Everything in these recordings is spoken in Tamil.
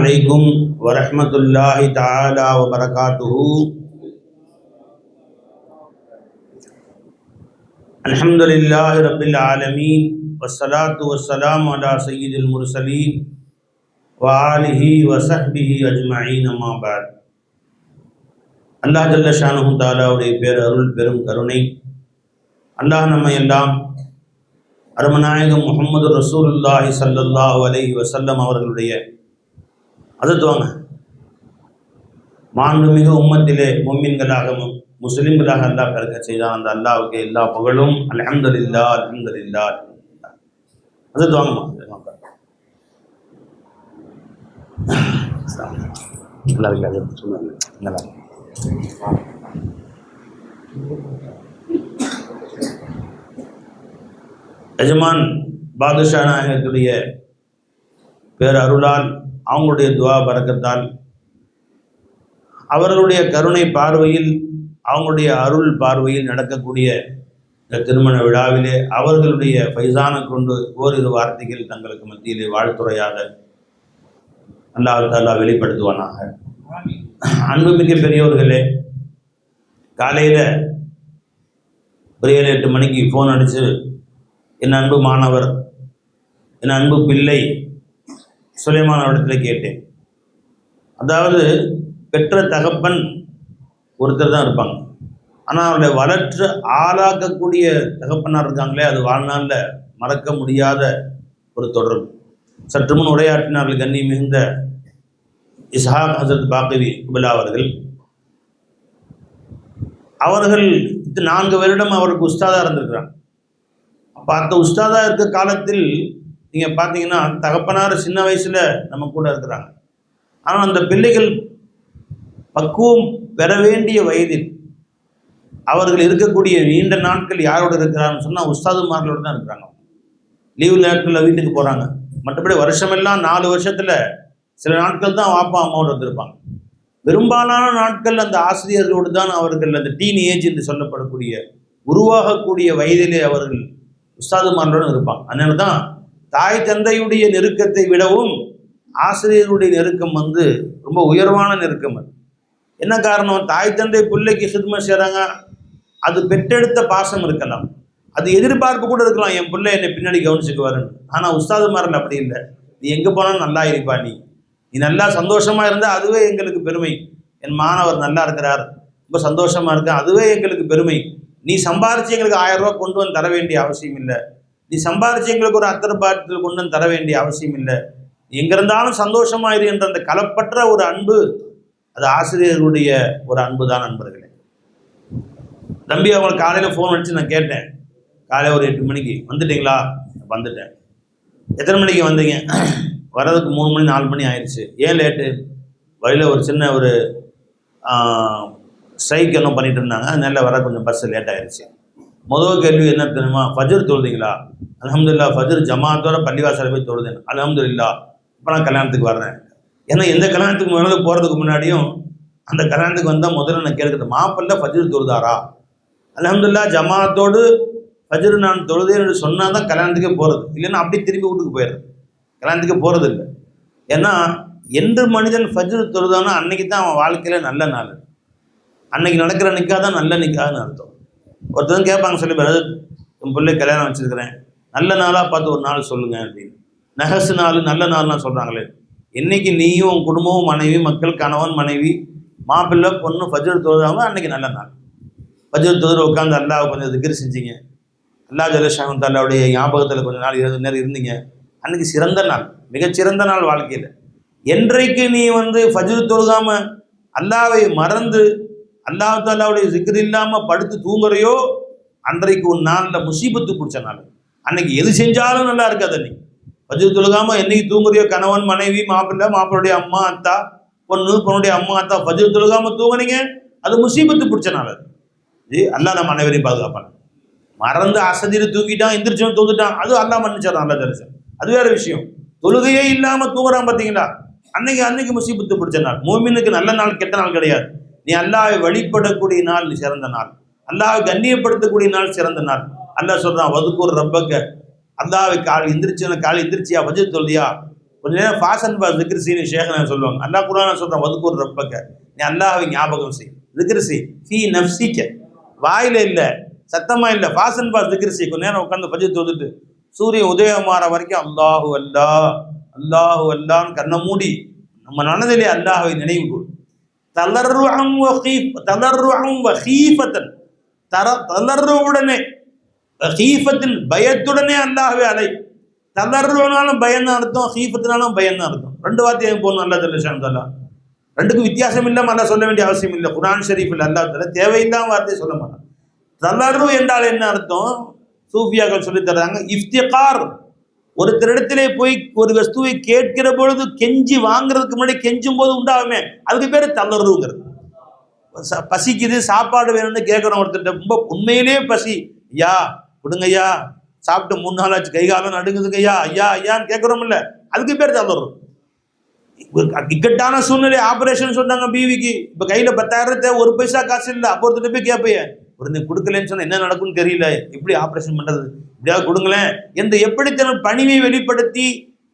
அலைக்கும் வரஹ்மத்துல்லாஹி தஆலா வபரகாத்துஹு. அல்ஹம்துலில்லாஹி ரப்பில் ஆலமீன் வஸ்ஸலாத்து வஸ்ஸலாமு அலா சய்யிதில் முர்ஸலீன் வ ஆலிஹி வ ஸஹ்பிஹி அஜ்மஈன். அம்மா பஅத். அல்லாஹ் ஜல்ல ஷானுஹு தஆலாவுடைய பேரருள் பெரும் கருணை, அல்லாஹ் நம்மை எல்லாம் அருமநாயகம் முஹம்மது ரசூலுல்லாஹி ஸல்லல்லாஹு அலைஹி வஸல்லம் அவர்களுடைய அதுவாங்க மாண்புமிகு உம்மத்திலே முஃமின்களாக முஸ்லிம்களாக அல்லாஹ் பிறக்க செய்தான். அந்த அல்லாஹ்வுக்கு எல்லா புகழும். அல்ஹம்துலில்லாஹ் அல்ஹம்துலில்லாஹ். அதுவாங்கம்மா நல்லா இருக்கு சொன்னாங்க. நல்லா எஜமான் பாதுஷா நாயகத்துடைய பேரருளால், அவங்களுடைய துவா பரக்கத்தால், அவர்களுடைய கருணை பார்வையில், அவங்களுடைய அருள் பார்வையில் நடக்கக்கூடிய இந்த திருமண விழாவிலே அவர்களுடைய ஃபைசானை கொண்டு ஓரிரு வார்த்தைகள் தங்களுக்கு மத்தியிலே வாழ்த்துறையாக அல்லாஹ் தஆலா வெளிப்படுத்துவானாக. அன்புமிக்க பெரியோர்களே, காலையில் ஒரு 7-8 மணிக்கு ஃபோன் அடித்து என் அன்பு மாணவர், என் அன்பு பிள்ளை சுலைமான் அவரிடத்தில் கேட்டேன். அதாவது பெற்ற தகப்பன் ஒருத்தர் தான் இருப்பாங்க, ஆனால் அவருடைய வளர்த்து ஆளாக்கக்கூடிய தகப்பனார் இருக்காங்களே, அது வாழ்நாளில் மறக்க முடியாத ஒரு தொடர்பு. சற்று முன் உரையாற்றினார்கள் கண்ணி மிகுந்த இஸ்ஹாக் ஹசரத் பாக்கவி குபலா அவர்கள். அவர்கள் 4 வருடம் அவருக்கு உஸ்தாதாக இருந்திருக்கிறாங்க. அப்போ அந்த உஸ்தாதாக இருக்க காலத்தில் நீங்கள் பார்த்தீங்கன்னா தகப்பனார் சின்ன வயசில் நம்ம கூட இருக்கிறாங்க. ஆனால் அந்த பிள்ளைகள் பக்குவம் பெற வேண்டிய வயதில் அவர்கள் இருக்கக்கூடிய நீண்ட நாட்கள் யாரோடு இருக்கிறாங்கன்னு சொன்னால் உஸ்தாதுமார்களோடு தான் இருக்கிறாங்க. லீவு நேரத்தில் வீட்டுக்கு போகிறாங்க. மற்றபடி வருஷமெல்லாம் 4 வருஷத்தில் சில நாட்கள் தான் வாப்பா அம்மாவோடு இருந்திருப்பாங்க. பெரும்பாலான நாட்கள் அந்த ஆசிரியர்களோடு தான் அவர்கள் அந்த டீன் ஏஜ் என்று சொல்லப்படக்கூடிய உருவாகக்கூடிய வயதிலே அவர்கள் உஸ்தாதுமார்களோடு இருப்பாங்க. அதனால தான் தாய் தந்தையுடைய நெருக்கத்தை விடவும் ஆசிரியர்களுடைய நெருக்கம் ரொம்ப உயர்வான நெருக்கம். அது என்ன காரணம்? தாய் தந்தை பிள்ளைக்கு ஹித்மத் செய்கிறாங்க, அது பெற்றெடுத்த பாசம் இருக்கலாம், அது எதிர்பார்ப்பு கூட இருக்கலாம், என் பிள்ளை என்னை பின்னாடி கவனிச்சுக்குவாருன்னு. ஆனால் உஸ்தாதுமார்கள் அப்படி இல்லை. நீ எங்கே போனாலும் நல்லா இருப்பா, நீ நல்லா சந்தோஷமாக இருந்தால் அதுவே எங்களுக்கு பெருமை. என் மாணவர் நல்லா இருக்கிறார், ரொம்ப சந்தோஷமாக இருக்கேன், அதுவே எங்களுக்கு பெருமை. நீ சம்பாரித்து எங்களுக்கு 1000 ரூபா கொண்டு வந்து தர வேண்டிய அவசியம் இல்லை, நீ சம்பாரித்து எங்களுக்கு ஒரு அத்தர் பாட்டில் கொண்டு வந்து தர வேண்டிய அவசியம் இல்லை, எங்கே இருந்தாலும் சந்தோஷமாயிரு என்ற அந்த களப்பற்ற ஒரு அன்பு, அது ஆசிரியர்களுடைய ஒரு அன்பு தான். நண்பர்களே, தம்பி அவங்களுக்கு காலையில் ஃபோன் அடித்து நான் கேட்டேன், காலையில் ஒரு 8 மணிக்கு வந்துட்டீங்களா? வந்துட்டேன். எத்தனை மணிக்கு வந்தீங்க? வர்றதுக்கு 3 மணி 4 மணி ஆயிடுச்சு. ஏன் லேட்டு? வழியில் ஒரு சின்ன ஒரு ஸ்ட்ரைக் என்ன பண்ணிட்டு இருந்தாங்க, அதனால வர கொஞ்சம் பஸ் லேட் ஆயிடுச்சு. முதல் கேள்வி என்ன தெரியுமா? ஃபஜ்ர் தொழுதிங்களா? அல்ஹம்துலில்லாஹ், ஃபஜ்ர் ஜமாத்தோட பள்ளிவாசல போய் தொழுதேன், அல்ஹம்துலில்லாஹ். இப்போ நான் கல்யாணத்துக்கு வர்றேன். ஏன்னா எந்த கல்யாணத்துக்கு முதல்ல போகிறதுக்கு முன்னாடியும் அந்த கல்யாணத்துக்கு வந்தால் முதல்ல நான் கேட்குறது, மாப்பிள்ளை ஃபஜ்ர் தொழுதாரா? அல்ஹம்துலில்லாஹ், ஜமாத்தோடு ஃபஜ்ர் நான் தொழுதேன் என்று சொன்னால் தான் கல்யாணத்துக்கே போகிறது, இல்லைன்னா அப்படி திரும்பி வீட்டுக்கு போயிடுறது, கல்யாணத்துக்கு போகிறது இல்லை. ஏன்னா என்று மனிதன் ஃபஜ்ர் தொழுதானோ அன்னைக்கு தான் அவன் வாழ்க்கையில் நல்ல நாள், அன்னைக்கு நடக்கிற நிற்காக தான் நல்ல நிற்காதுன்னு அர்த்தம். ஒருத்தரும் கேட்பாங்க, சொல்லி பேர் என் பிள்ளை கல்யாணம் வச்சுருக்கிறேன், நல்ல நாளாக பார்த்து ஒரு நாள் சொல்லுங்கள் அப்படின்னு. நகசு நாள் நல்ல நாள்லாம் சொல்கிறாங்களே, இன்றைக்கி நீயும் உன் குடும்பமும் மனைவி மக்கள் கணவன் மனைவி மாப்பிள்ளை பொண்ணு ஃபஜ்ர் தொழுதாங்க, அன்றைக்கி நல்ல நாள். ஃபஜ்ர் தொழுது உட்காந்து அல்லாஹ் கொஞ்சம் திக்ர் செஞ்சீங்க, அல்லாஹ் ஜல்ல ஷானு தஆலாவுடைய ஞாபகத்தில் கொஞ்சம் நாள் 20 நேரம் இருந்தீங்க, அன்றைக்கி சிறந்த நாள், மிகச்சிறந்த நாள் வாழ்க்கையில். என்றைக்கு நீ ஃபஜ்ர் தொழுகாமல் அல்லாவை மறந்து அல்லாஹ் தஆலாவுடைய திக்ர் இல்லாமல் படுத்து தூங்குறையோ, அன்றைக்கு ஒரு நாளில் முசீபத்து பிடிச்ச நாள். அன்னைக்கு எது செஞ்சாலும் நல்லா இருக்காது. அன்னைக்கு ஃபஜ்ர் தொழுகாமல் என்னைக்கு தூங்குறியோ, கணவன் மனைவி மாப்பிள்ளை மாப்பிள்ளுடைய அம்மா அத்தா பொண்ணு பொண்ணுடைய அம்மா அத்தா ஃபஜ்ர் தொழுகாமல் தூங்குனீங்க, அது முசீபத்து பிடிச்ச நாள். அது அல்லாஹ் நம்ம அனைவரையும் பாதுகாப்பான். மறந்து அசதியில் தூக்கிட்டான், எந்திரிச்சவன் தூக்கிட்டான், அது அல்லாஹ் மன்னிச்சான், அல்லா ஜல்ல. அது வேற விஷயம். தொழுகையே இல்லாமல் தூங்குறான் பார்த்தீங்களா, அன்னைக்கு முசீபத்து பிடிச்ச நாள். மூமினுக்கு நல்ல நாள் கெட்ட நாள் கிடையாது. நீ அல்லாஹ்வை வழிபடக்கூடிய நாள் சிறந்த நாள், அல்லாஹ்வை கண்ணியப்படுத்தக்கூடிய நாள் சிறந்த நாள். அல்லாஹ் சொல்றான், வதுக்கூர் ரப்பக்க, அல்லாஹ்வை கால் எந்திரிச்சியா ஃபஜ்ர் தொழுதியா, கொஞ்ச நேரம் ஃபாசன் பா திக்ர் செய்யு ஷேഖ് சொல்லுவாங்க. அல்லாஹ் குர்ஆன்ல சொல்றான், வதுகுர் ரப்பக, நீ அல்லாஹ்வை ஞாபகம் செய், திக்ர் செய், ஃபீ நஃப்ஸிக, வாயில இல்ல, சத்தமா இல்ல, ஃபாசன் பா திக்ர் செய். கொஞ்ச நேரம் உட்கார்ந்து ஃபஜ்ர் தொழுதுட்டு சூரியன் உதயமாற வரைக்கும் அல்லாஹு அல்லாஹ் அல்லாஹு அல்லாஹ்னு கண்ணை மூடி நம்ம மனதிலே அல்லாஹ்வை நினைவு கூர். தலர்ருஅன் வ ஹீஃபத்தன், தலர்ருவுடனே, ஹீஃபத்தின் பயத்துடனே அல்லாஹ்வை அலை. தலர்ருனாலும் பயம் தான் அர்த்தம், ஹீஃபத்தினாலும் பயம் தான் அர்த்தம். ரெண்டு வார்த்தையும் போகணும். அல்லாஹ் ஜல்ல ஷானஹு ரெண்டுக்கும் வித்தியாசம் இல்லாம அல்லாஹ் சொல்ல வேண்டிய அவசியம் இல்லை. குர்ஆன் ஷரீஃபில் அல்லாஹ் தஆலா தேவையில்லாம வார்த்தையை சொல்ல மாட்டான். தலர்ரு என்றால் என்ன அர்த்தம்? சூஃபியாக்கள் சொல்லி தர்றாங்க, இஃப்திகார். ஒருத்தரிடத்திலே போய் ஒரு வஸ்துவை கேட்கிற பொழுது கெஞ்சி வாங்குறதுக்கு முன்னாடி கெஞ்சும் போது உண்டாகுமே, அதுக்கு பேர் தலர்ருங்கிறது. பசிக்குது, சாப்பாடு வேணும்னு கேட்குறோம் ஒருத்தர், ரொம்ப உண்மையிலே பசி, ஐயா கொடுங்க ஐயா, சாப்பிட்டு 3 நாள் ஆச்சு, கை காலம் நடுங்குதுங்க ஐயா, ஐயா ஐயான்னு கேட்குறோம் இல்லை, அதுக்கு பேர் தலர்ரு. இக்கட்டான சூழ்நிலை, ஆபரேஷன் சொன்னாங்க பீவிக்கு, இப்போ கையில் 10,000 ஒரு பைசா காசு இல்லை, அப்போ ஒருத்தர் போய் கேட்பைய, ஒரு நீ கொடுக்கலன்னு சொன்னா என்ன நடக்கும்னு தெரியல, எப்படி ஆபரேஷன் பண்றது, எப்படியாவது கொடுங்களேன் என்று எப்படி தன் பணிவை வெளிப்படுத்தி,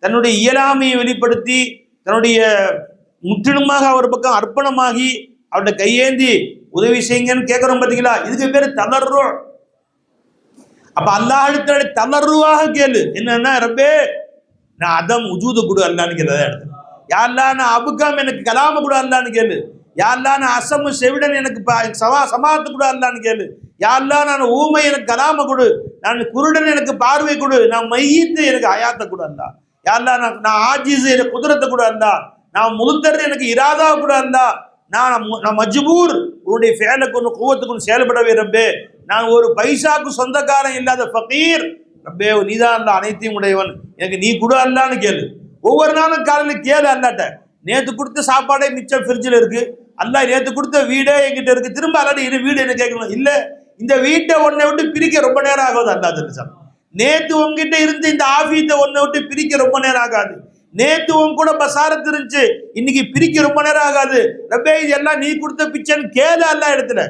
தன்னுடைய இயலாமையை வெளிப்படுத்தி, தன்னுடைய முற்றிலுமாக அவர் பக்கம் அர்ப்பணமாகி அவருடைய கையேந்தி உதவி செய்யுங்கன்னு கேட்கிறோம் பார்த்தீங்களா, இதுக்கு பேர் தலர்ரு. அப்ப அல்லாஹ்விடத்துல தலர்ருவாக கேளு. என்னன்னா, ரப்பே நான் அதம் உஜூது கொடு அல்லான்னு கேளு. யா அல்லாஹ் நான் அபுகாம் எனக்கு கலாம கொடு அல்லான்னு கேளு. யா அல்லாஹ் நான் அசமு செவிடன் எனக்கு சமாத்து கொடு அல்லான்னு கேளு. யா அல்லாஹ் நான் ஊமை எனக்கு கலாம கொடு, நான் குருடன் எனக்கு பார்வை கொடு, நான் மையத்து எனக்கு ஹயாத்தை கொடு அல்லாஹ். யா அல்லாஹ் நான் ஆஜிஸ் எனக்கு குதிரத்தை கொடு அல்லாஹ், நான் முழுத்தர் எனக்கு இராதா கொடு அல்லாஹ், நான் மஜ்பூர் உன்னுடைய ஃபேலுக்கு ஒன்று கூவத்துக்கு செயல்படவே ரப்பே, நான் ஒரு பைசாக்கு சொந்தக்காரன் இல்லாத ஃபகீர் ரப்பே, நீதான் அல்ல அனைத்தையும் உடையவன், எனக்கு நீ கொடு அல்லான்னு கேளு. ஒவ்வொரு நாளும் காலையில் கேளு அல்லாட்ட. நேற்று கொடுத்த சாப்பாடே மிச்சம் ஃப்ரிட்ஜில் இருக்கு, அல்லாஹ் நேற்று கொடுத்த வீடே என்கிட்ட இருக்கு, திரும்ப அல்லாட்டி இது வீடு என்ன கேட்கணும் இல்லை, இந்த வீட்டை ஒன்றை விட்டு பிரிக்க ரொம்ப நேரம் ஆகாது அல்லாஹ் தெரிஞ்சான். நேற்று உங்ககிட்ட இருந்து இந்த ஆஃபீஸை ஒன்றை விட்டு பிரிக்க ரொம்ப நேரம் ஆகாது. நேற்று உன் கூட பசாரத்து இருந்துச்சு, இன்னைக்கு பிரிக்க ரொம்ப நேரம் ஆகாது. ரப்பே இது எல்லாம் நீ கொடுத்த பிச்சைன்னு கேளு அல்லாஹ் இடத்துல,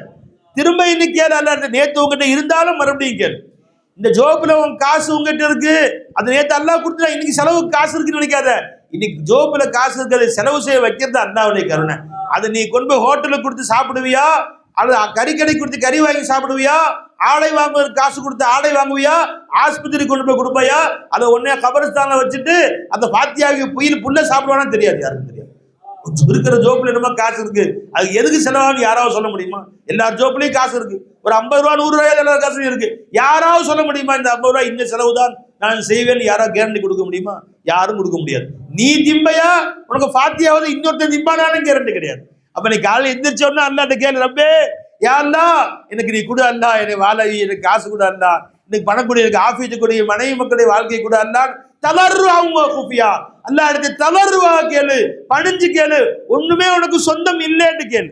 திரும்ப இன்னைக்கு கேளு அல்லாஹ் இடத்துல. நேற்று உங்ககிட்ட இருந்தாலும் மறுபடியும் கேளு. இந்த ஜோப்புல உன் காசு உங்ககிட்ட இருக்கு, அது நேற்று அல்லாஹ் கொடுத்தா, இன்னைக்கு செலவுக்கு காசு இருக்குன்னு நினைக்காத. இன்னைக்கு ஜோப்புல காசு இருக்கிறது செலவு செய்ய வைக்கிறது அல்லாஹ்வுடைய கருணை. அதை நீ கொண்டு போய் ஹோட்டலுக்கு கொடுத்து சாப்பிடுவியா, அல்லது கறி கொடுத்து கறி வாங்கி சாப்பிடுவியா, ஆடை வாங்குவதற்கு காசு கொடுத்து ஆடை வாங்குவியா, ஆஸ்பத்திரி கொண்டு போய் கொடுப்பையா, அதை ஒன்னே கபரஸ்தான வச்சுட்டு அந்த பாத்தியாவுக்கு புல்ல சாப்பிடுவானா தெரியாது, யாருக்கும் தெரியாது. இருக்கிற ஜோப்புல என்னமோ காசு இருக்கு, அது எதுக்கு செலவான்னு யாராவது சொல்ல முடியுமா? எல்லார் ஜோப்புலையும் காசு இருக்கு, ஒரு 50 ரூபா 100 ரூபாய் எல்லா காசுலையும் இருக்கு. யாராவது சொல்ல முடியுமா இந்த 50 ரூபாய் இந்த செலவு தான் நான் செய்வேன்னு யாராவது கேரண்டி கொடுக்க முடியுமா? யாரும் கொடுக்க முடியாது. நீ திம்பையா, உனக்கு பாத்தியாவது இன்னொருத்தன் திம்பானாலும் கேரண்டி கிடையாது. அப்ப நீ காலையில் எந்திரிச்சோன்னா அல்லாட்ட கேளு, ரப்பே யா அல்லாஹ் எனக்கு நீ கொடு அல்லாஹ், என்னை வாழ எனக்கு காசு கொடு அல்லாஹ், எனக்கு பணம் கொடு, எனக்கு ஆஃபீஸு கொடு, மனைவி மக்களுடைய வாழ்க்கை கொடு அல்லாஹ். தளர்வு அவங்க குஃபியா, அல்லாஹ் எடுத்து தளர்வா கேளு, பணிஞ்சு கேளு, ஒண்ணுமே உனக்கு சொந்தம் இல்லைன்னு கேளு.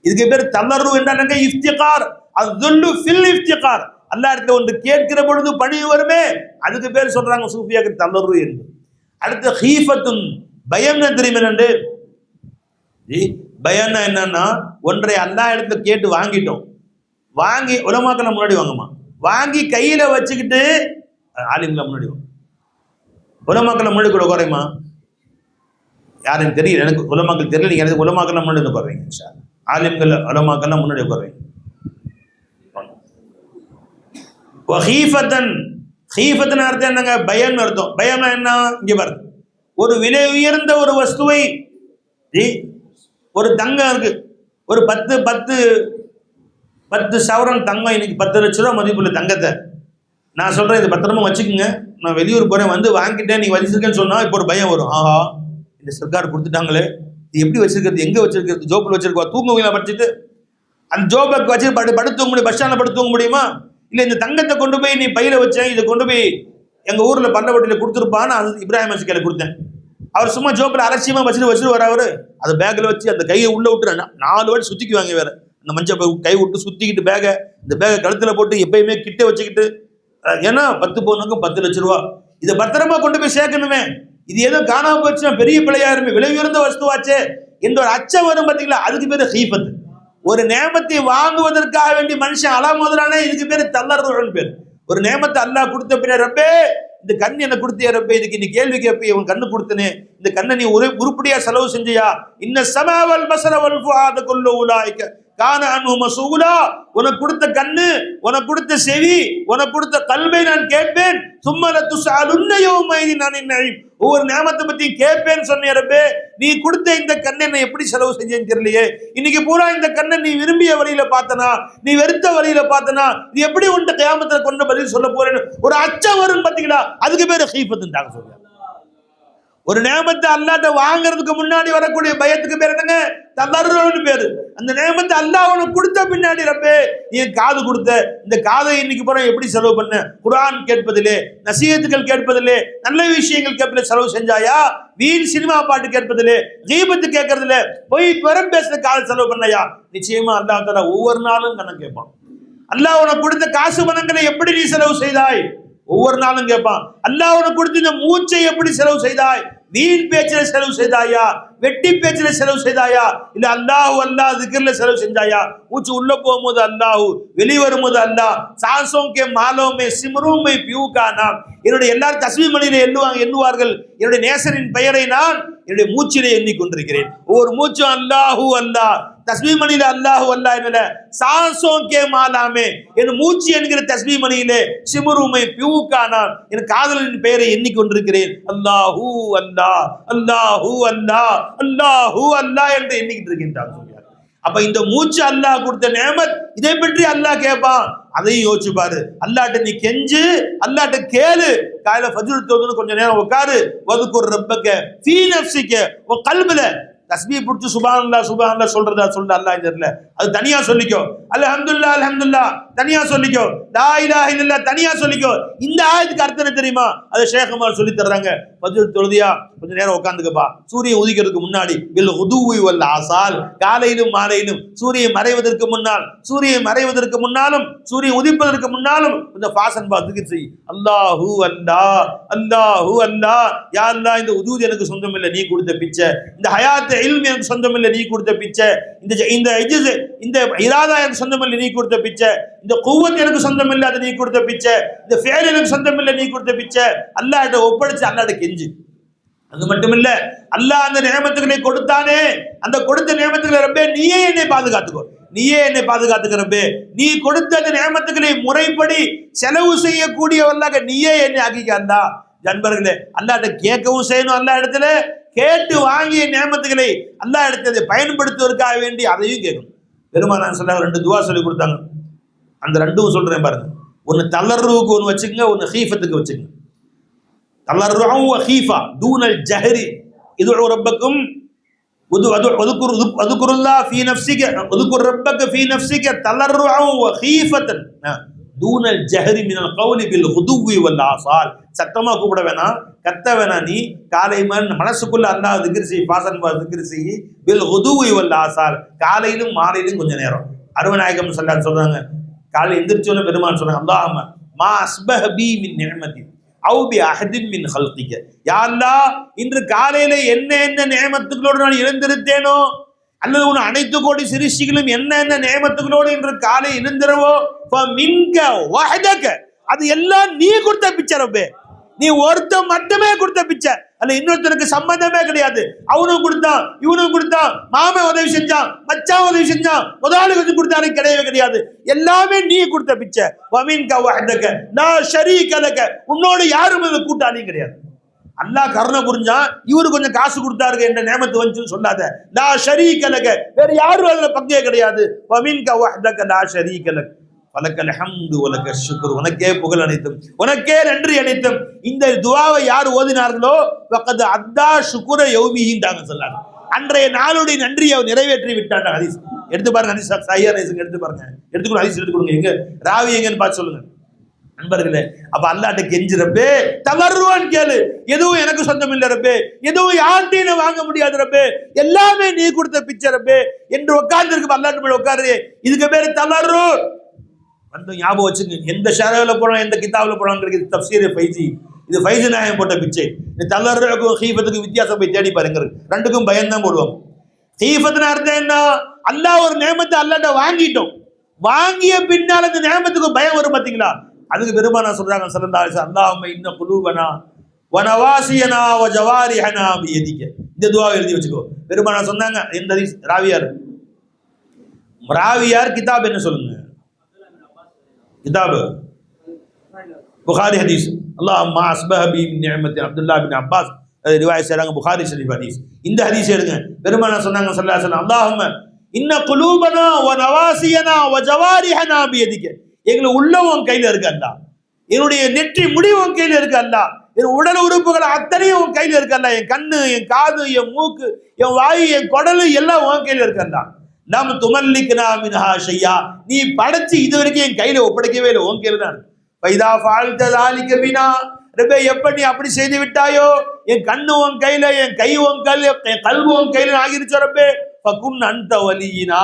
இதுக்கு பேர் தளர்வு என்றாங்க இஃப்திகார், அஸ்ஸுல்லு ஃபில் இஃப்திகார். அல்லாஹ் இடத்துல ஒன்று கேட்கிற பொழுது பணிவு வருமே, அதுக்கு பேர் சொல்றாங்க சூஃபியாக்கு தளர்வு என்று. அடுத்து ஹீஃபத்துன், பயம் தெரியுமே நண்டு. பயம்னா என்னன்னா, ஒன்றை அல்லாஹ் இடத்துல கேட்டு வாங்கிட்டோம், வாங்கி உலமாக்களை முன்னாடி வாங்கம்மா, வாங்கி கையில வச்சுக்கிட்டு ஆலிம்களை முன்னாடி வாங்க, உலமாக்களை முன்னாடி கூட குறையுமா, யாரும் தெரியல எனக்கு, உலமாக்கள் தெரியல, நீங்க எனக்கு உலமாக்கள் முன்னாடி வந்து குறைவீங்க, ஆலிம்கள் உலமாக்கள்லாம் முன்னாடி குறைவீங்க. ஹீஃபத்தன், ஹீஃபத்தன் அர்த்தம் என்னங்க? பயம் அர்த்தம். பயம்னா என்ன? இங்க பாருங்க, ஒரு விலை உயர்ந்த ஒரு வஸ்துவை, ஒரு தங்கம் இருக்கு, ஒரு 10 சவரன் தங்கம், இன்னைக்கு 10 லட்ச ரூபா மதிப்புள்ள தங்கத்தை நான் சொல்றேன், இது பத்திரமா வச்சுக்கோங்க, நான் வெளியூர் போறேன், வந்து வாங்கிட்டேன், நீ வச்சிருக்கேன்னு சொன்னா இப்போ ஒரு பயம் வரும். ஆஹா, இந்த சர்க்கார் கொடுத்துட்டாங்களே, இது எப்படி வச்சிருக்கிறது, எங்க வச்சிருக்கிறது, ஜோப்பில் வச்சிருக்கா, தூங்குவீங்களா படிச்சுட்டு, அந்த ஜோப்பை வச்சு படுத்து தூங்க முடியும், பஸ் ஸ்டாண்ட்ல படுத்து தூங்க முடியுமா? இல்லை இந்த தங்கத்தை கொண்டு போய் நீ பையில வச்சேன், இதை கொண்டு போய் எங்க ஊர்ல பண்டவட்டியில கொடுத்துருப்பான்னு இப்ராஹிம் அசிக்கையில கொடுத்தேன், அவர் சும்மா ஜோப்பில் அலட்சியமா வச்சுட்டு வர்றவர், அதை பேக்கில் வச்சு அந்த கையை உள்ள விட்டு 4 வாட்டி சுத்திக்குவாங்க, வேற அந்த மஞ்சள் கை விட்டு சுத்திக்கிட்டு இந்த பேகை கழுத்துல போட்டு எப்பயுமே கிட்ட வச்சுக்கிட்டு, ஏன்னா 10 பவுனுக்கு 10 லட்ச ரூபா, இதை பத்திரமா கொண்டு போய் சேர்க்கணுமே, இது ஏதோ காணாம போச்சுன்னா பெரிய பிள்ளையாருமே, விலை உயர்ந்த வஸ்துவாச்சே என்ற ஒரு அச்சம் வரும் பார்த்தீங்களா, அதுக்கு பேரு ஹீஃபத். ஒரு நேமத்தை வாங்குவதற்காக வேண்டி மனுஷன் அலாமோதுறானே, இதுக்கு பேரு தல்லர்ன்னு பேர். ஒரு நேமத்தை அல்லாஹ் கொடுத்த பின்னர், ரப்பே இந்த கண் என்ன கொடுத்தே ரப்பே, இதுக்கு நீ கேள்வி கேட்பே, உன் கண்ணு கொடுத்தனே, இந்த கண்ணை நீ உருப்படியா செலவு செஞ்சியா? இன்ன சமாவல் பஸர வல் ஃபுஆத குல்லு உலாயிக கான அன்ஹு மஸ்ஊலா. உனக்கு கொடுத்த கண்ணு, உனக்கு கொடுத்த செவி, உனக்கு கொடுத்த கல்வை நான் கேட்பேன். சும்ம லதுஸ்அலுன்ன யௌமைதின் அனின் நஈம். ஒவ்வொரு நியமத்தை பத்தி கேட்பேன்னு சொன்னியே ரப்பே, நீ கொடுத்த இந்த கண்ணை என்ன எப்படி செலவு செஞ்சேன்னு தெரியலையே. இன்னைக்கு பூரா இந்த கண்ணை நீ விரும்பிய வழியில பார்த்தனா, நீ வெறுத்த வழியில பார்த்தனா, இது எப்படி உன்கிட்ட கியாமத்துல கொண்டு பதில் சொல்ல போறேன்னு ஒரு அச்சம் வரும் பாத்தீங்களா? அதுக்கு பேரு ஹீஃபத்துன்னு தாங்க சொல்றாங்க. ஒரு நேமத்தை அல்லாஹ்ட்ட வாங்குறதுக்கு முன்னாடி வரக்கூடிய பயத்துக்கு பேர் என்னங்க? ததர்ருன்னு பேரு. அந்த நேமத்தை அல்லாஹ் உனக்கு கொடுத்த பின்னாடி ரப்பே, நீ காது கொடுத்த, இந்த காதை இன்னைக்கு போற எப்படி செலவு பண்ண? குர்ஆன் கேட்பதிலே, நசீஹத்துகள் கேட்பதிலே, நல்ல விஷயங்கள் கேட்பதிலே செலவு செஞ்சாயா? வீண் சினிமா பாட்டு கேட்பதிலே, கீபத்து கேட்கறதுல, போய் புறம் பேசுற காதை செலவு பண்ணையா? நிச்சயமா அல்லாஹ் தஆலா ஒவ்வொரு நாளும் கணக்கு கேட்பான். அல்லாஹ் உனக்கு கொடுத்த காசு பணங்களை எப்படி நீ செலவு செய்தாய்? ஒவ்வொரு நாளும் கேட்பான். அல்லாஹ் உனக்கு கொடுத்த இந்த மூச்சை எப்படி செலவு செய்தாய்? வீண் பேச்சில செலவு செய்தாயா? வெட்டி பேச்சில செலவு செய்தாயா? இல்ல அல்லாஹ் அல்லாஹ் திக்ர்ல செலவு செஞ்சாயா? மூச்சு உள்ள போகும்போது அல்லாஹ், வெளியே வரும்போது அல்லாஹ். சாசோம் கே மாலோமே சிம்ரும் மே பியூ கா நாம். என்னுடைய எல்லாரும் தஸ்பீஹ் மணியில எண்ணுவார்கள், என்னுடைய நேசரின் பெயரை நான் என்னுடைய மூச்சிலே எண்ணிக்கொண்டிருக்கிறேன். ஒவ்வொரு மூச்சும் அல்லாஹு அல்லாஹ், தஸ்பீஹ் மணியில அல்லாஹு அல்லாஹ் என்னல சாசோம் கே மாலாமே, என் மூச்சு என்கிற தஸ்பீஹ் மணியிலே சிம்ரும் மே பியூ கா நாம், என் காதலின் பெயரை எண்ணிக்கொண்டிருக்கிறேன். அல்லாஹு அல்லாஹ், அல்லாஹு அல்லாஹ், அல்லாஹு அல்லாஹ் என்று எண்ணிக்கிட்டு இருக்கின்றான். அப்ப இந்த மூச்சு அல்லாஹ் கொடுத்த நேமத், இதை பற்றி அல்லாஹ் கேட்பான். அதையும் யோசிச்சு பாரு. அல்லாஹ்ட்ட நீ கெஞ்சு, அல்லாஹ்ட்ட கேளு. காலையில ஃபஜ்ர் தொழுது கொஞ்ச நேரம் உட்காரு. வதுகுர் ரப்பக ஃபீ நஃப்ஸிக வ கல்பில. தஸ்பீஹ் பிடிச்சு சுப்ஹானல்லாஹ் சுப்ஹானல்லாஹ் சொல்றதா சொல்ற அல்லாஹ் இந்த இடத்துல அது தனியா சொல்லிக்கோ. அல்ஹம்துலில்லாஹ் அல்ஹம்துலில்லாஹ் தனியா சொல்லிக்கோ. லா இலாஹ இல்லல்லாஹ் தனியா சொல்லிக்கோ. இந்த ஆயத்துக்கு அர்த்தம் என்ன தெரியுமா? அது ஷேக் உமர் சொல்லி தர்றாங்க. ஃபஜ்ர் தொழுதியா கொஞ்ச நேரம் உட்கார்ந்துக்கப்பா. சூரியன் உதிக்கிறதுக்கு முன்னாடி பில் குதுவி வல் ஆசால், காலையிலும் மாலையிலும், சூரியன் மறைவதற்கு முன்னால், சூரியன் மறைவதற்கு முன்னாலும், சூரியன் உதிப்பதற்கு முன்னாலும் கொஞ்சம் ஃபாசன் பா திக்ர் செய். அல்லாஹு அல்லாஹ், அல்லாஹு அல்லாஹ். யா அல்லாஹ், இந்த உதூத் எனக்கு சொந்தம் இல்லை, நீ கொடுத்த பிச்சை. இந்த ஹயாத் இல்ம் எனக்கு சொந்தம் இல்லை, நீ கொடுத்த பிச்சை. இந்த இஜ்ஸ், இந்த இராதா எனக்கு சொந்தம் இல்லை, நீ கொடுத்த பிச்சை. இந்த குவத் எனக்கு சொந்தம் இல்லை, அது நீ கொடுத்த பிச்சை. இந்த ஃபேல் எனக்கு சொந்தம் இல்லை, நீ கொடுத்த பிச்சை. அல்லாஹ்ட்ட ஒப்படைச்சு அல்லாஹ்ட்ட கெஞ்சு. அது மட்டும் இல்ல, அல்லாஹ் அந்த நியமத்துகளை கொடுத்தானே, அந்த கொடுத்த நியமத்துகளை ரப்பே நீயே என்னை பாதுகாத்துக்கோ, நீயே என்னை பாதுகாத்துக்க ரப்பே. நீ கொடுத்த அந்த நியமத்துகளை முறைப்படி செலவு செய்யக்கூடியவர்களாக நீயே என்னை ஆக்கிக்க அல்லாஹ். நண்பர்களே, அல்லாஹ்ட்ட கேட்கவும் செய்யணும். அல்லாஹ் இடத்துல கேட்டு வாங்கிய நியமத்துகளை அல்லாஹ் இடத்துல பயன்படுத்துவதற்காக வேண்டி அதையும் கேட்கணும். பெருமானார் சொன்னாங்க, 2 துவா சொல்லி கொடுத்தாங்க. அந்த 2ம் சொல்றேன் பாருங்க. ஒன்னு தலர்ருவுக்கு ஒன்னு வச்சுக்கங்க, ஒன்னு ஹீஃபத்துக்கு வச்சுக்கங்க. தலர்ரு வ ஹீஃபா தூனல் ஜஹரி இதுஉ ரப்பக்கும் வதுகுருல்லாஹ் ஃபீ நஃப்ஸிக வதுகுர் ரப்பக ஃபீ நஃப்ஸிக தலர்ரு வ ஹீஃபத்தன் தூனல் ஜஹரி மினல் கௌலி பில் குதுவி வல் ஆசால். சத்தமா கூப்பிட வேணாம், கத்த வேணாம். நீ காலை மனசுக்குள்ள அல்லாஹ் திக்ர் செய், பாசன் திக்ர் செய். பில் குதுவி வல் ஆசால், காலையிலும் மாலையிலும் கொஞ்ச நேரம். அருவநாயகம் ஸல்லல்லாஹு அலைஹி சொல்றாங்க, காலை எந்திரிச்சோன்னு பெருமான் சொன்னாங்க, அல்லாஹும்ம மா அஸ்பஹ பி மின் நிஅமத்தின் அவு பி அஹதின் மின் ஹல்கிக. யா அல்லாஹ், இன்று காலையில என்ன நியமத்துகளோடு நான் எழுந்திருத்தேனோ, அல்லது உன் அனைத்து கோடி சிருஷ்டிகளும் என்ன நியமத்துகளோடு இன்று காலை எழுந்திரவோ, மின்க வஹதக, அது எல்லாம் நீ கொடுத்த பிச்சை ரப்பே. நீ ஒருத்த மட்டுமே கொடுத்த பிச்சை, அல்ல இன்னொருத்தருக்கு சம்பந்தமே கிடையாது. அவனும் கொடுத்தான், இவனும் கொடுத்தான், மாமன் உதவி செஞ்சான், மச்சான் உதவி செஞ்சான், முதலாளி கொஞ்சம் கொடுத்தாரு, கிடையவே கிடையாது. எல்லாமே நீ கொடுத்த பிச்சை. வமின்க வஹதக லா ஷரீக லக, உன்னோடு யாரும் கூட்டாளியும் கிடையாது. அல்லாஹ் கருணை புரிஞ்சான், இவரு கொஞ்சம் காசு கொடுத்தாருங்க, என்ற நேமத்து வந்துச்சுன்னு சொல்லாத. லா ஷரீக லக, வேற யாரும் அதுல பங்கே கிடையாது. வமின்க வஹதக லா ஷரீக லக வலக்கல் ஹம்து வலக்க ஷுக்ர், உனக்கே புகழ் அனைத்தும், உனக்கே நன்றி அனைத்தும். இந்த துஆவை யார் ஓதினார்களோ வகத் அத்தா ஷுக்ர யௌமிஹின்றாங்க சொல்லாங்க. அன்றைய நாளுடைய நன்றியை அவர் நிறைவேற்றி விட்டாங்க. ஹதீஸ் எடுத்து பாருங்க, ஹதீஸ் சஹீஹ் எடுத்து பாருங்க, எடுத்துக்கணும், ஹதீஸ் எடுத்துக்கொடுங்க. எங்க ராவி எங்கன்னு பார்த்து சொல்லுங்க நண்பர்களே. அப்ப அல்லாஹ்ட்ட கெஞ்சு ரப்பே, தவறுவான் கேளு. எதுவும் எனக்கு சொந்தம் இல்லை ரப்பே, எதுவும் யார்ட்டையும் வாங்க முடியாது ரப்பே, எல்லாமே நீ கொடுத்த பிச்சை ரப்பே என்று உட்கார்ந்து இருக்கு. அல்லாஹ்ட்ட போய் உட்காரு. இதுக்கு பேரு தவறு. வந்து ஞாபகம் வச்சுங்க, எந்த ஷரஹ்ல போனா எந்த கிதாப்ல போனாங்க, தஃப்சீர் ஃபைஸி, இது ஃபைஸி நாயம் போட்ட பிச்சை. இந்த தலர்ருக்கும் ஹீஃபத்துக்கும் வித்தியாசம் போய் தேடி பாருங்க, ரெண்டுக்கும் பயம்தான் போடுவாங்க. ஹீஃபத்துன்னு அர்த்தம் என்ன? அல்லாஹ் ஒரு நேமத்தை அல்லாஹ்ட்ட வாங்கிட்டோம், வாங்கிய பின்னால் அந்த நேமத்துக்கு பயம் வரும் பாத்தீங்களா? அதுக்கு பெருமானா சொல்றாங்க ஸல்லல்லாஹு அலைஹி வஸல்லம், அல்லாஹும்ம இன்ன குலூபனா வ நவாசியனா வ ஜவாரிஹனா பியதிக. இந்த துஆவை எழுதி வச்சுக்கோ. பெருமானா சொன்னாங்க. இந்த ஹதீஸ் ராவியார் கிதாப் என்ன சொல்லுங்க? கிதாப் புகாரி ஹதீஸ். அல்லாஹும்ம அஸ்பஹ பி மின் நிஅமத்தி அப்துல்லாஹ் பின் அப்பாஸ் ரிவாயத் செய்றாங்க, புகாரி ஷரீஃப் ஹதீஸ். இந்த ஹதீஸ் எடுங்க. பெருமானா சொன்னாங்க ஸல்லல்லாஹு அலைஹி வஸல்லம், அல்லாஹும்ம இன்ன குலூபனா வ நவாசியனா வ ஜவாரிஹனா பியதிக. எங்க உள்ளம் உன் கையில இருக்கு அல்லாஹ், என்னுடைய நெற்றி முடிவு உன் கையில இருக்கு அல்லாஹ், என் உடல் உறுப்புகள் அத்தனையும் உன் கையில இருக்கு அல்லாஹ், என் கண்ணு, என் காது, என் மூக்கு, என் வாய், என் குடல் எல்லாம் உன் கையில இருக்கு அல்லாஹ். நாம் துமல்லிக்னா மின்ஹா ஷையா, நீ படைச்சு இது வரைக்கும் என் கையில ஒப்படைக்கவே இல்லை, உன் கையில தான். ஃபைதா ஃபஅல்த ஸாலிக பினா, ரப்பே எப்ப நீ அப்படி செய்து விட்டாயோ, என் கண்ணு உன் கையில, என் கை உன் கையில, என் கல்பு உன் கையில ஆகிருச்சு ரப்பே, ஃபகுன் அன்த வலியினா,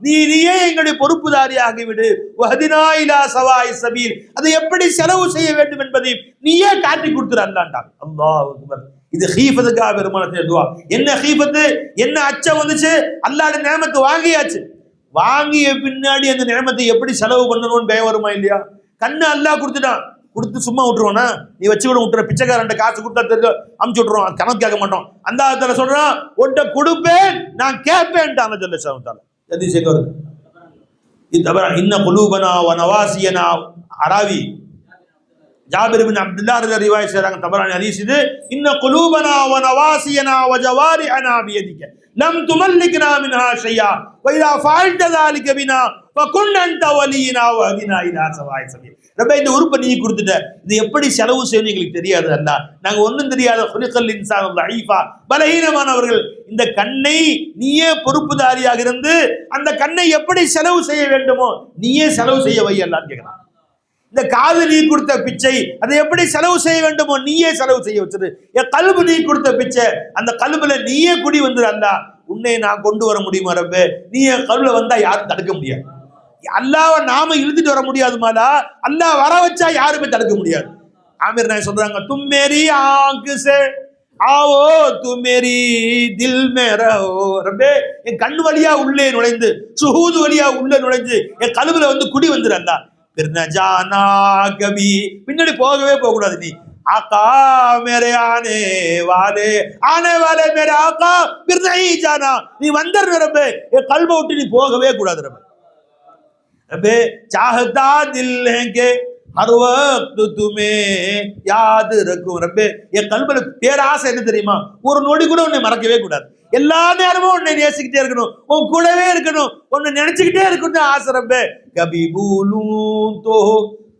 நீயே எங்களுடைய பொறுப்புதாரியாகி விடு, வஹதினா இலா ஸவாஇ ஸபீல், அதை எப்படி செலவு செய்ய வேண்டும் என்பதை நீயே காட்டி கொடுத்துரு அல்லாஹ்டா. அல்லாஹ் அக்பர். இது ஹீஃபத்துக்காக பெருமானத்தின் துஆ. என்ன ஹீஃபத்து, என்ன அச்சம் வந்துச்சு? அல்லாஹ்வுடைய நியமத்தை வாங்கியாச்சு. வாங்கிய பின்னாடி அந்த நியமத்தை எப்படி செலவு பண்ணணும்னு பயம் வருமா இல்லையா? கண்ணு அல்லாஹ் கொடுத்துட்டான், கொடுத்து சும்மா விட்டுருவானா? நீ வச்சு கூட விட்டுற, பிச்சைக்காரன் காசு கொடுத்தா தெரியும் அமுச்சு விட்டுருவான், கணக்கு கேட்க மாட்டோம். அந்த ஆயத்துல சொல்றான், உன்ட்ட கொடுப்பேன் நான் கேட்பேன்ட்டான் ஜல்லஷாவுத்தால. எது சேர்க்க வருது? இது தவிர இன்ன குலூபனா வ நவாசியனா, அராவி ஜாபிர் பின் அப்துல்லாஹ் ரலியல்லாஹு ரிவாயத் செய்றாங்க, தபரானி ஹதீஸ் இது. இன்ன குலூபனா வ நவாசியனா வ ஜவாரிஹனா பியதிக லம் துமல்லிக்னா மின்ஹா ஷையா வ இதா ஃபஅல்த ஸாலிக பினா ஃபகுன் அன்த வலியினா வ ஹதினா இலா ஸவாஇ ஸபீல். ரப்பே இந்த உறுப்பை நீ கொடுத்துட்ட, இது எப்படி செலவு செய்யணும் எங்களுக்கு தெரியாது அல்லாஹ், நாங்க ஒன்றும் தெரியாத குலிகல் இன்சானு லைஃபா, பலஹீனமானவர்கள். இந்த கண்ணை நீயே பொறுப்புதாரியாக இருந்து அந்த கண்ணை எப்படி செலவு செய்ய வேண்டுமோ நீயே செலவு செய்ய வை அல்லாஹ்னு கேட்கிறான். இந்த காது நீ கொடுத்த பிச்சை, அதை எப்படி செலவு செய்ய வேண்டுமோ நீயே செலவு செய்ய வச்சிரு. என் கல்பு நீ கொடுத்த பிச்சை, அந்த கல்புல நீயே குடி வந்துரு அல்லாஹ். உன்னை நான் கொண்டு வர முடியுமா ரப்பே? நீ என் கல்புல வந்தா யாரும் தடுக்க முடியாது. அல்லாஹ்வை நாம இழுத்துட்டு வர முடியாது மாலா, அல்லாஹ் வர வச்சா யாருமே தடுக்க முடியாது. ஆமீர் நாயகம் சொல்றாங்க, தும் மேரி ஆங்க் சே ஆவோ து மேரி தில் மே ரஹோ. ரப்பே என் கண்ணு வழியா உள்ளே நுழைந்து, சுஹூது வழியா உள்ளே நுழைஞ்சு என் கல்புல வந்து குடி வந்துரு அல்லாஹ். ஜானா கபி, பின்னாடி போகவே போக கூடாது. நீ ஆகா மேரே ஆனே வாலே மேரே ஆகா பிர் நஹீ ஜானா, நீ வந்தர் ரப்பே, என் கல்பை விட்டு நீ போகவே கூடாது ரப்பே. ரப்பே சாஹதா தில் ஹே ஹர் வக்த் துமே யாத் ரக்கும். ரப்பே என் கல்புல பேராசை என்ன தெரியுமா? ஒரு நொடி கூட உன்னை மறக்கவே கூடாது, எல்லா நேரமும் உன்னை நேசிக்கிட்டே இருக்கணும், உன் கூடவே இருக்கணும், உன்னை நினைச்சுக்கிட்டே இருக்கணும் ஆசை ரப்பே. கபி பூலும் தோ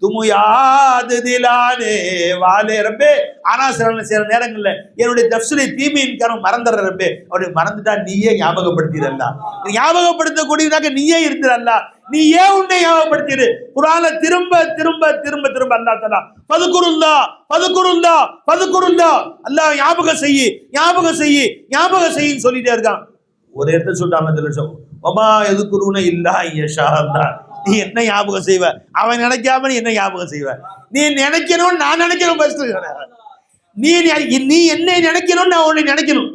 தும் யாத் திலானே வாலே. ரப்பே ஆனா சில நேரங்கள்ல என்னுடைய தஃப்ஸீரை தீமையின் காரணம் மறந்துடுற ரப்பே, அப்படி மறந்துட்டா நீயே ஞாபகப்படுத்திடல, ஞாபகப்படுத்தக்கூடியதாக நீயே இருந்துடல, நீ ஏன் உன்னை ஞாபகப்படுத்திடு. குர்ஆன்ல திரும்ப திரும்ப திரும்ப திரும்ப அல்லாஹ் தஆலா ஃபதுகுருல்லா ஃபதுகுருல்லா ஃபதுகுருல்லா, அல்லாஹ் ஞாபகம் செய்யி ஞாபகம் செய்யி ஞாபகம் செய்யின்னு சொல்லிட்டே இருக்கான். ஒரு இடத்துல சொல்லிட்டாங்க, வமா யதுகுருன இல்லா யஷா அல்லாஹ். நீ என்ன ஞாபகம் செய்வ? அவன் நினைக்காம நீ என்ன ஞாபகம் செய்வ? நீ நினைக்கணும், நான் நினைக்கணும். நீ என்னை நினைக்கணும், நான் உன்னை நினைக்கணும்.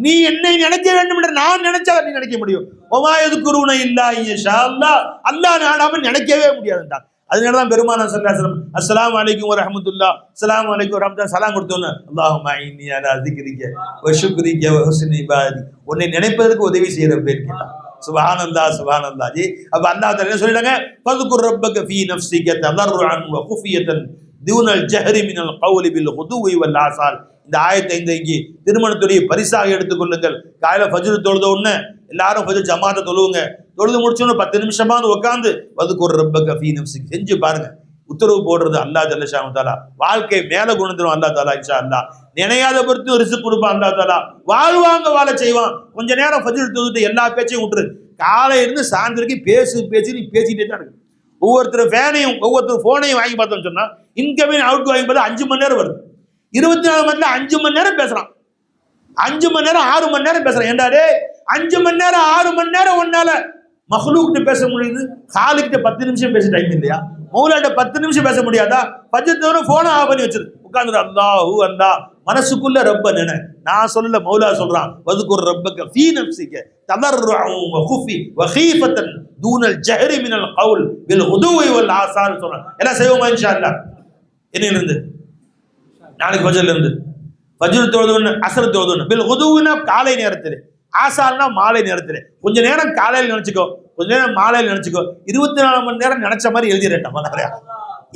நீ என்னை நினைக்க வேண்டும் என்று நான் நினைச்சா நீ நினைக்க முடியும். வமா யதுகுருன இல்லா யஷா அல்லாஹ், அல்லாஹ் நாடாம நினைக்கவே முடியாதுன்றான். அதனாலதான் பெருமானா ஸல்லல்லாஹு அலைஹி வஸல்லம் அஸ்ஸலாமு அலைக்கும் வ ரஹ்மத்துல்லாஹ், அஸ்ஸலாமு அலைக்கும் வ ரஹ்மத்துல்லாஹ் சலாம் கொடுத்தோன்னு, அல்லாஹும்ம இன்னி அலா ஸிக்ரிக வ ஷுக்ரிக வ ஹுஸ்னி இபாதி, உன்னை நினைப்பதற்கு உதவி செய்யற பேர் கேட்டான். சுப்ஹானல்லாஹ் சுப்ஹானல்லாஹ் ஜி. அப்ப அல்லாஹ் தஆலா என்ன சொல்லிட்டாங்க? ஃபذ்குர் ரப்பக ஃபீ நஃப்ஸிக ததர்ருஅன் வ குஃபியத்தன் தூனல் ஜஹரி மினல் கௌலி பில் குதுவி வல் ஆசால். இந்த ஆயத்தை இங்கே திருமணத்துடைய பரிசாக எடுத்துக்கொள்ளுங்கள். காலையில ஃபஜ்ர் தொழுத உடனே எல்லாரும் ஃபஜ்ர் ஜமாத்தை தொழுவுங்க. தொழுது முடிச்சோன்னு 10 நிமிஷமாவது உட்காந்து வதுகுர் ரப்பக ஃபீ நஃப்ஸிக செஞ்சு பாருங்க. உத்தரவு போடுறது அல்லாஹ் ஜல்லஷானு தஆலா. வாழ்க்கை மேல கொண்டு வந்துரும் அல்லாஹ் தஆலா இன்ஷா அல்லாஹ். நினையாத பொறுத்து ரிஸ்க் கொடுப்பான் அல்லாஹ் தஆலா. வாழ்வாங்க வாழ செய்வான். கொஞ்ச நேரம் ஃபஜ்ர் தொழுது எல்லா பேச்சையும் விட்டுரு. காலையில இருந்து சாயந்தரம் பேசி நீ பேசிட்டே தான் இருக்கு. ஒவ்வொருத்தர் ஃபேனையும் ஒவ்வொருத்தர் போனையும் வாங்கி பார்த்தோம்னு சொன்னா இன்கமிங் அவுட் கோயிங் பார்த்தா 5 மணி நேரம் வருது. 24 மணி நேரம் 5 மணி நேரம் பேசுறான். 5 மணி நேரம் 6 மணி நேரம் பேசுறான். ஏண்டா டே 5 மணி நேரம் 6 மணி நேரம் உன்னால மஹ்லூக்கிட்ட பேச முடியுது, காலுக்கிட்ட 10 நிமிஷம் பேச டைம் இல்லையா? மௌலாட்ட 10 நிமிஷம் பேச முடியாதா? பட்ஜெட் போனை ஆஃப் பண்ணி வச்சிரு, உட்கார்ந்து அல்லாஹு அல்லாஹ் மனசுக்குள்ள ரப்ப நினை. நான் சொல்லல, மௌலா சொல்றான். வதுகுர் ரப்பக ஃபீ நஃப்ஸிக ததர்ருஅன் வ குஃபி வ ஹீஃபத்தன் தூனல் ஜஹரி மினல் கவுல் பில் குதுவி வல் ஆசால் சொல்றாங்க. எல்லாம் செய்வோமா இன்ஷா அல்லாஹ்? என்னிலிருந்து நாளைக்கு ஃபஜ்ர்ல இருந்து ஃபஜ்ர் தொழுதுன்னு அஸ்ர் தொழுதுன்னு பில் குதுவினா காலை நேரத்தில், ஆசால்னா மாலை நேரத்தில். கொஞ்ச நேரம் காலையில் நினைச்சுக்கோ, கொஞ்ச நேரம் மாலையில் நினைச்சுக்கோ, 24 மணி நேரம் நினைச்ச மாதிரி எழுதிடட்டா.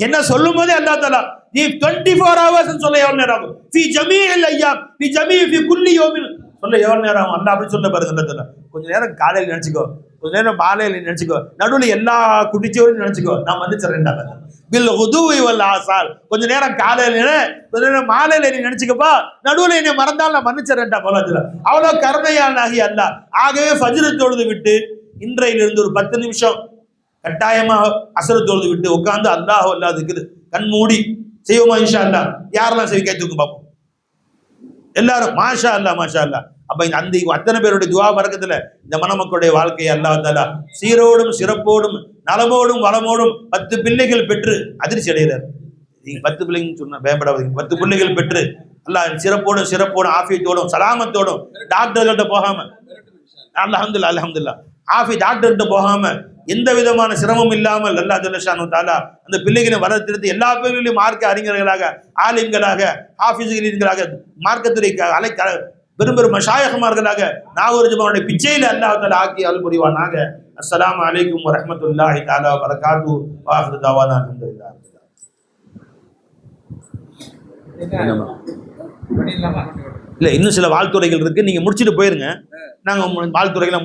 என்ன சொல்லும் போதே அல்லாஹ் தஆலா நீ 24 hours சொல்ல எவ்வளவு நேரம் ஆகும்? ஃபி ஜமீஇல் அய்யாம் ஃபி ஜமீஇ ஃபி குல்லி யௌமின் சொல்ல எவ்வளவு நேரம் ஆகும்? அல்லாஹ் அப்படி சொல்ல பாருங்க. அல்லாஹ் தஆலா கொஞ்ச நேரம் காலையில் நினைச்சுக்கோ, கொஞ்ச நேரம் மாலையில் நினைச்சுக்கோ, நடுவுல எல்லா குடிச்சவரையும் நினைச்சுக்கோ, நான் மன்னிச்சறேன்டா. பில் குதுவி வல் ஆசால் கொஞ்ச நேரம் காலையில, கொஞ்ச நேரம் மாலையில நீ நினைச்சுக்கப்பா, நடுவுல என்னை மறந்தால் நான் மன்னிச்சறேன்டா. அவ்வளவு கருணையானாகி அல்லாஹ். ஆகவே ஃபஜ்ர் தொழுது விட்டு இன்றையிலிருந்து ஒரு 10 நிமிஷம் கட்டாயமா அஸ்ர் தொழுது விட்டு உட்கார்ந்து அல்லாஹ் அல்லாஹ் திக்ர் கண் மூடி செய்வோமா இன்ஷா அல்லாஹ்? யாரெல்லாம் செவி கை தூக்கும் பார்ப்போம். எல்லாரும் மாஷா அல்லாஹ் மாஷா அல்லாஹ். அப்ப இந்த அந்த அத்தனை பேருடைய துஆ பரக்கத்துல இந்த மணமக்களுடைய வாழ்க்கையை அல்லாஹ் தஆலா சீரோடும் சிறப்போடும் நலமோடும் வளமோடும் 10 பிள்ளைகள் பெற்று அதிர்ச்சி அடைகிறார். நீங்க 10 பிள்ளைங்கன்னு சொன்னா பயப்படாதீங்க. 10 பிள்ளைகள் பெற்று அல்லாஹ் சிறப்போடும் ஆஃபியத்தோடும் சலாமத்தோடும் டாக்டர்கிட்ட போகாம, அல்ஹம்துலில்லாஹ் அல்ஹம்துலில்லாஹ், டாக்டர்கிட்ட போகாம எந்த விதமான சிரமம் இல்லாமல் அல்லாஹ் ஜல்ல ஷானு தஆலா அந்த பிள்ளைகளை வளர்த்தெடுத்து எல்லா பேர்களையும் மார்க்க அறிஞர்களாக, ஆலிம்களாக, ஹாஃபிஸ்களாக, மார்க்கத்துறை பெரும் பெரும் மஷாயிஹ்மார்களாக நாகூர் ஜமாவுடைய பிச்சையில அல்லாஹ் தஆலா ஆக்கி அருள் புரிவானாக. அஸ்ஸலாமு அலைக்கும் வரஹ்மத்துல்லாஹி தஆலா வ பரகாத்துஹு வ ஆகிரு தஅவானா அல்ஹம்துலில்லாஹ். இல்ல இன்னும் சில வாழ்த்துறைகள் இருக்கு, நீங்க முடிச்சிட்டு போயிருங்க. நாங்க வாழ்த்துறைகளை